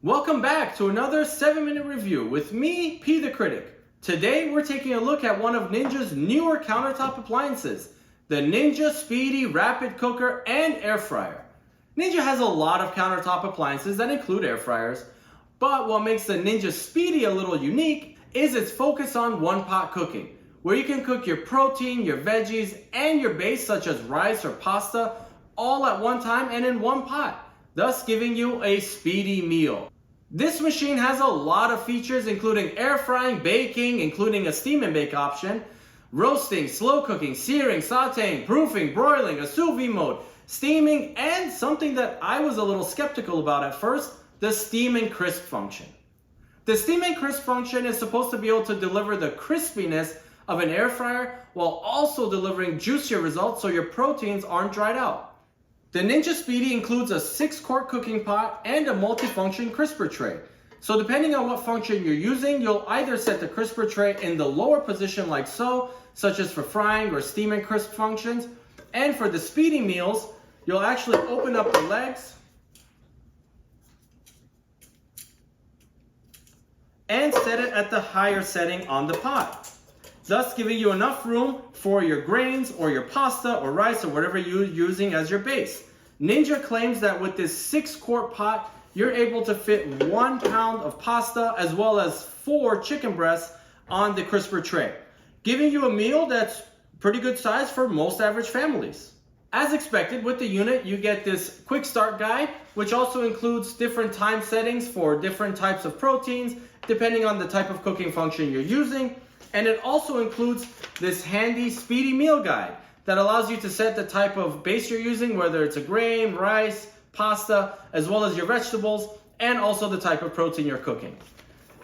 Welcome back to another 7-minute review with me, P the Critic. Today we're taking a look at one of Ninja's newer countertop appliances, the Ninja Speedi Rapid Cooker and Air Fryer. Ninja has a lot of countertop appliances that include air fryers, but what makes the Ninja Speedi a little unique is its focus on one-pot cooking, where you can cook your protein, your veggies, and your base such as rice or pasta all at one time and in one pot, thus giving you a speedy meal. This machine has a lot of features including air frying, baking, including a steam and bake option, roasting, slow cooking, searing, sauteing, proofing, broiling, a sous vide mode, steaming, and something that I was a little skeptical about at first, the steam and crisp function. The steam and crisp function is supposed to be able to deliver the crispiness of an air fryer while also delivering juicier results so your proteins aren't dried out. The Ninja Speedi includes a 6-quart cooking pot and a multifunction crisper tray. So depending on what function you're using, you'll either set the crisper tray in the lower position like so, such as for frying or steam and crisp functions. And for the Speedi meals, you'll actually open up the legs and set it at the higher setting on the pot, thus giving you enough room for your grains or your pasta or rice or whatever you're using as your base. Ninja claims that with this 6-quart pot, you're able to fit 1 pound of pasta as well as 4 chicken breasts on the crisper tray, giving you a meal that's pretty good size for most average families. As expected, with the unit, you get this quick start guide, which also includes different time settings for different types of proteins, depending on the type of cooking function you're using. And it also includes this handy Speedi meal guide that allows you to set the type of base you're using, whether it's a grain, rice, pasta, as well as your vegetables, and also the type of protein you're cooking.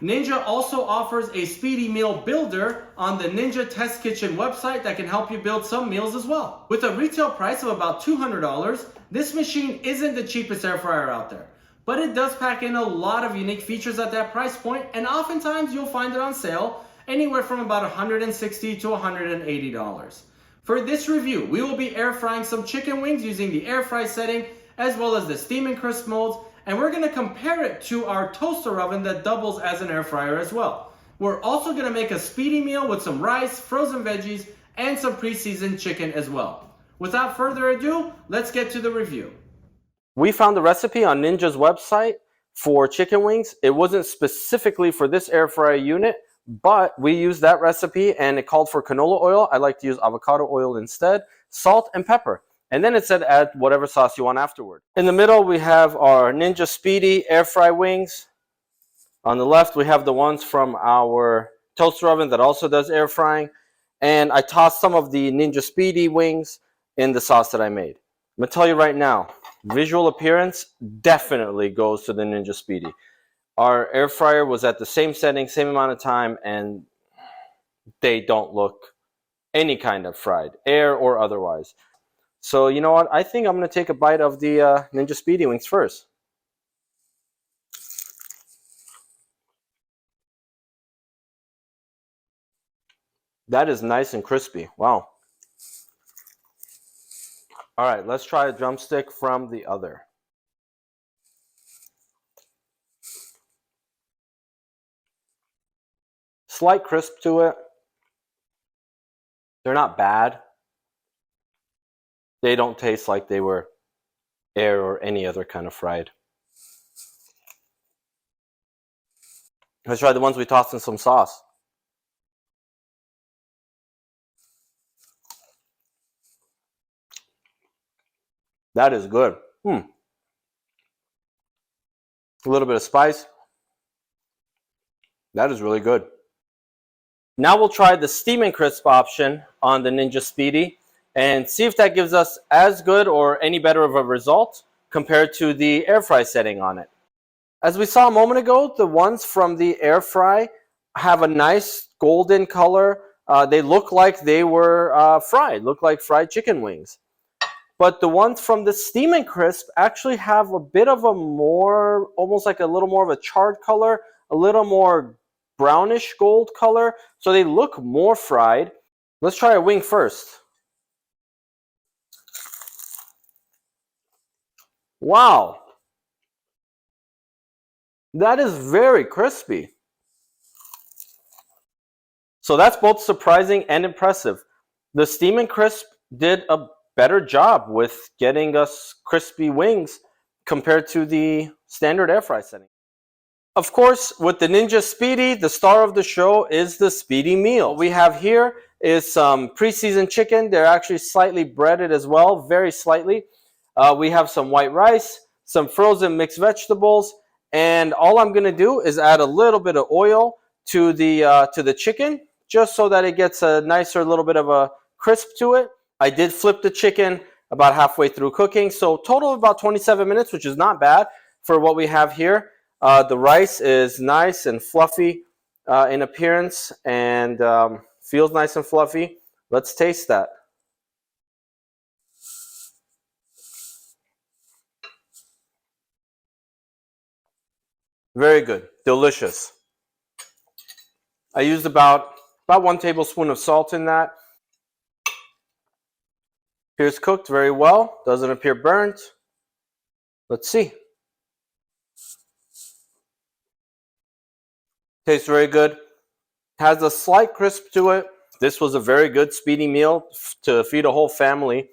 Ninja also offers a Speedi meal builder on the Ninja Test Kitchen website that can help you build some meals as well. With a retail price of about $200, this machine isn't the cheapest air fryer out there, but it does pack in a lot of unique features at that price point, and oftentimes you'll find it on sale anywhere from about $160 to $180. For this review, we will be air frying some chicken wings using the air fry setting as well as the steam and crisp modes, and we're going to compare it to our toaster oven that doubles as an air fryer as well. We're also going to make a Speedi meal with some rice, frozen veggies, and some pre-seasoned chicken as well. Without further ado, let's get to the review. We found the recipe on Ninja's website for chicken wings. It wasn't specifically for this air fryer unit, but we used that recipe and it called for canola oil. I like to use avocado oil instead, salt and pepper. And then it said add whatever sauce you want afterward. In the middle, we have our Ninja Speedi air fry wings. On the left, we have the ones from our toaster oven that also does air frying. And I tossed some of the Ninja Speedi wings in the sauce that I made. I'm going to tell you right now, visual appearance definitely goes to the Ninja Speedi. Our air fryer was at the same setting, same amount of time, and they don't look any kind of fried, air or otherwise. So you know what? I think I'm going to take a bite of the Ninja Speedi wings first. That is nice and crispy. Wow. All right, let's try a drumstick from the other. Slight crisp to it. They're not bad. They don't taste like they were air or any other kind of fried. Let's try the ones we tossed in some sauce. That is good. A little bit of spice. That is really good. Now we'll try the steam and crisp option on the Ninja Speedi and see if that gives us as good or any better of a result compared to the air fry setting on it. As we saw a moment ago, the ones from the air fry have a nice golden color. They look like they were fried, look like fried chicken wings. But the ones from the steam and crisp actually have a bit of a more, almost like a little more of a charred color, a little more brownish gold color, so they look more fried. Let's try a wing first. Wow. That is very crispy. So that's both surprising and impressive. The Steam and Crisp did a better job with getting us crispy wings compared to the standard air fry setting. Of course, with the Ninja Speedi, the star of the show is the Speedi meal. What we have here is some pre-seasoned chicken. They're actually slightly breaded as well, very slightly. We have some white rice, some frozen mixed vegetables, and all I'm going to do is add a little bit of oil to the chicken, just so that it gets a nicer little bit of a crisp to it. I did flip the chicken about halfway through cooking, so total of about 27 minutes, which is not bad for what we have here. The rice is nice and fluffy in appearance and feels nice and fluffy. Let's taste that. Very good, delicious. I used about 1 tablespoon of salt in that. Appears cooked very well, doesn't appear burnt. Let's see. Tastes very good. Has a slight crisp to it. This was a very good Speedi meal to feed a whole family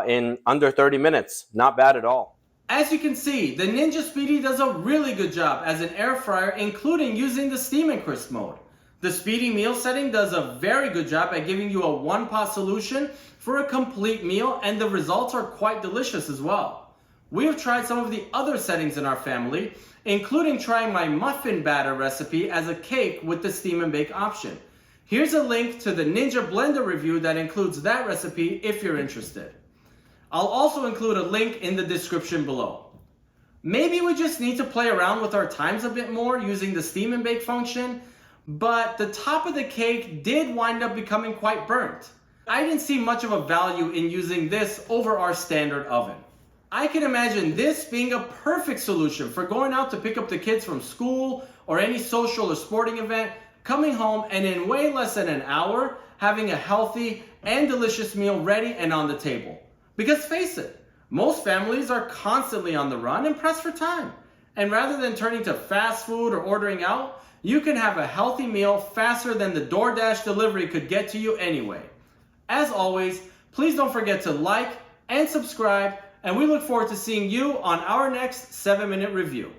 in under 30 minutes. Not bad at all. As you can see, the Ninja Speedi does a really good job as an air fryer, including using the Steam and Crisp mode. The Speedi meal setting does a very good job at giving you a one-pot solution for a complete meal, and the results are quite delicious as well. We have tried some of the other settings in our family, including trying my muffin batter recipe as a cake with the steam and bake option. Here's a link to the Ninja Blender review that includes that recipe if you're interested. I'll also include a link in the description below. Maybe we just need to play around with our times a bit more using the steam and bake function, but the top of the cake did wind up becoming quite burnt. I didn't see much of a value in using this over our standard oven. I can imagine this being a perfect solution for going out to pick up the kids from school or any social or sporting event, coming home and in way less than an hour, having a healthy and delicious meal ready and on the table. Because face it, most families are constantly on the run and pressed for time. And rather than turning to fast food or ordering out, you can have a healthy meal faster than the DoorDash delivery could get to you anyway. As always, please don't forget to like and subscribe, and we look forward to seeing you on our next 7-minute review.